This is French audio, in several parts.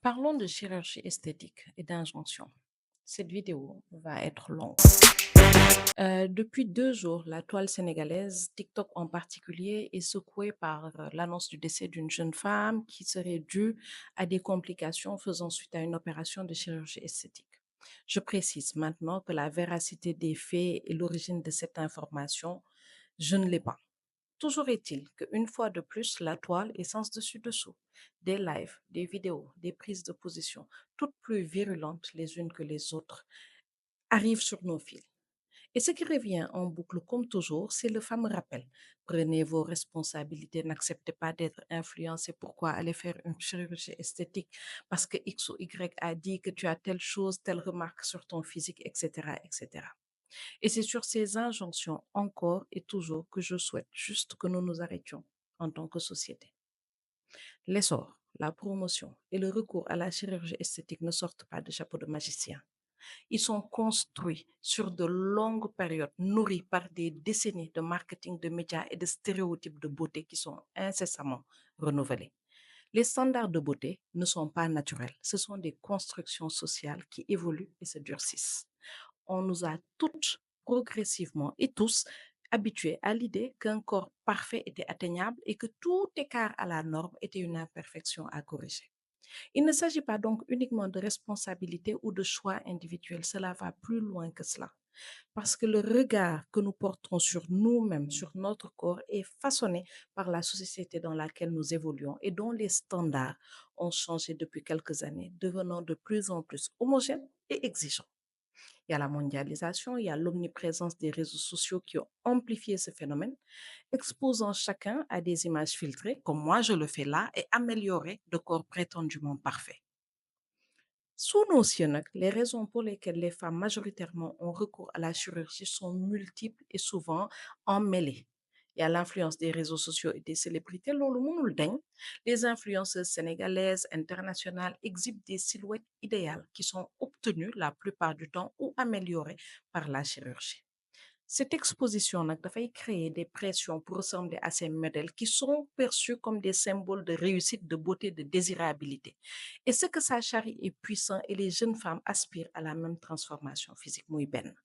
Parlons de chirurgie esthétique et d'injonction. Cette vidéo va être longue. Depuis 2 jours, la toile sénégalaise, TikTok en particulier, est secouée par l'annonce du décès d'une jeune femme qui serait due à des complications faisant suite à une opération de chirurgie esthétique. Je précise maintenant que la véracité des faits et l'origine de cette information, je ne l'ai pas. Toujours est-il qu'une fois de plus, la toile est sens dessus-dessous. Des lives, des vidéos, des prises de position, toutes plus virulentes les unes que les autres, arrivent sur nos fils. Et ce qui revient en boucle comme toujours, c'est le fameux rappel. Prenez vos responsabilités, n'acceptez pas d'être influencé. Pourquoi aller faire une chirurgie esthétique parce que X ou Y a dit que tu as telle chose, telle remarque sur ton physique, etc., etc. Et c'est sur ces injonctions encore et toujours que je souhaite juste que nous nous arrêtions en tant que société. L'essor, la promotion et le recours à la chirurgie esthétique ne sortent pas de chapeau de magicien. Ils sont construits sur de longues périodes, nourris par des décennies de marketing, de médias et de stéréotypes de beauté qui sont incessamment renouvelés. Les standards de beauté ne sont pas naturels, ce sont des constructions sociales qui évoluent et se durcissent. On nous a toutes progressivement et tous habitués à l'idée qu'un corps parfait était atteignable et que tout écart à la norme était une imperfection à corriger. Il ne s'agit pas donc uniquement de responsabilité ou de choix individuels, cela va plus loin que cela. Parce que le regard que nous portons sur nous-mêmes, sur notre corps, est façonné par la société dans laquelle nous évoluons et dont les standards ont changé depuis quelques années, devenant de plus en plus homogènes et exigeants. Il y a la mondialisation, il y a l'omniprésence des réseaux sociaux qui ont amplifié ce phénomène, exposant chacun à des images filtrées, comme moi je le fais là, et améliorées de corps prétendument parfaits. Sous nos cieux, les raisons pour lesquelles les femmes majoritairement ont recours à la chirurgie sont multiples et souvent emmêlées. Il y a l'influence des réseaux sociaux et des célébrités. Loolu mënul dañ. Les influenceuses sénégalaises, internationales exhibent des silhouettes idéales qui sont obtenues la plupart du temps ou améliorées par la chirurgie. Cette exposition dafay créer des pressions pour ressembler à ces modèles qui sont perçus comme des symboles de réussite, de beauté, de désirabilité. Et ce que ça charrie est puissant et les jeunes femmes aspirent à la même transformation physique muy benn.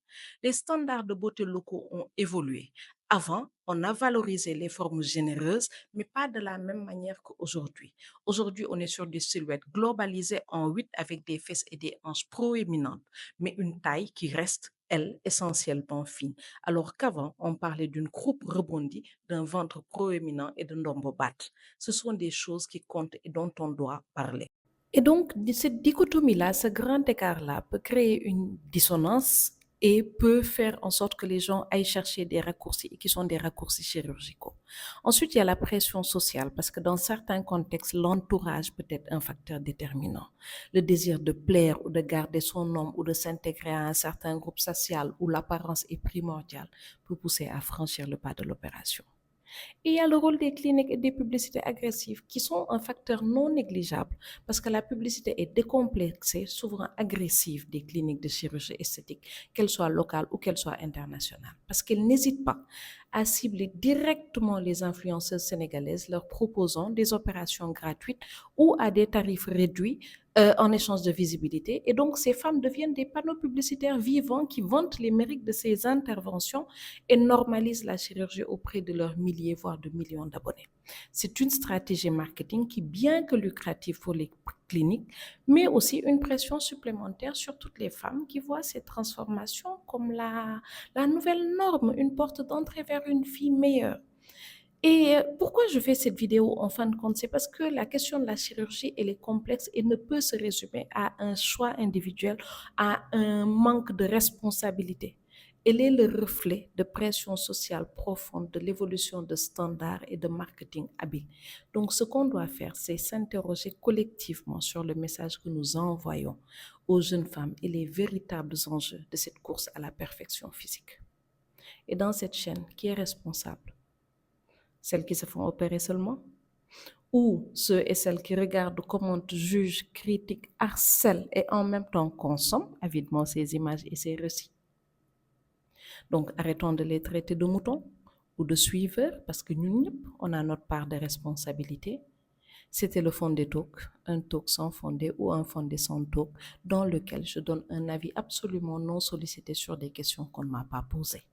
Les standards de beauté locaux ont évolué. Avant, on a valorisé les formes généreuses, mais pas de la même manière qu'aujourd'hui. Aujourd'hui, on est sur des silhouettes globalisées en 8 avec des fesses et des hanches proéminentes, mais une taille qui reste, elle, essentiellement fine. Alors qu'avant, on parlait d'une croupe rebondie, d'un ventre proéminent et d'un ndombo-bat. Ce sont des choses qui comptent et dont on doit parler. Et donc, cette dichotomie-là, ce grand écart-là peut créer une dissonance et peut faire en sorte que les gens aillent chercher des raccourcis qui sont des raccourcis chirurgicaux. Ensuite, il y a la pression sociale parce que dans certains contextes, l'entourage peut être un facteur déterminant. Le désir de plaire ou de garder son nom ou de s'intégrer à un certain groupe social où l'apparence est primordiale peut pousser à franchir le pas de l'opération. Et il y a le rôle des cliniques et des publicités agressives qui sont un facteur non négligeable parce que la publicité est décomplexée, souvent agressive des cliniques de chirurgie esthétique, qu'elles soient locales ou qu'elles soient internationales. Parce qu'elles n'hésitent pas à cibler directement les influenceuses sénégalaises, leur proposant des opérations gratuites ou à des tarifs réduits en échange de visibilité. Et donc, ces femmes deviennent des panneaux publicitaires vivants qui vantent les mérites de ces interventions et normalisent la chirurgie auprès de leurs milliers, voire de millions d'abonnés. C'est une stratégie marketing qui, bien que lucrative pour les cliniques, met aussi une pression supplémentaire sur toutes les femmes qui voient ces transformations comme la nouvelle norme, une porte d'entrée vers une vie meilleure. Et pourquoi je fais cette vidéo en fin de compte? C'est parce que la question de la chirurgie, elle est complexe et ne peut se résumer à un choix individuel, à un manque de responsabilité. Elle est le reflet de pression sociale profonde, de l'évolution de standards et de marketing habile. Donc, ce qu'on doit faire, c'est s'interroger collectivement sur le message que nous envoyons aux jeunes femmes et les véritables enjeux de cette course à la perfection physique. Et dans cette chaîne, qui est responsable? Celles qui se font opérer seulement, ou ceux et celles qui regardent, commentent, jugent, critiquent, harcèlent et en même temps consomment avidement ces images et ces récits. Donc arrêtons de les traiter de moutons ou de suiveurs parce que nous, on a notre part de responsabilité. C'était le fondé talk, un talk sans fondé ou un fondé sans talk, dans lequel je donne un avis absolument non sollicité sur des questions qu'on ne m'a pas posées.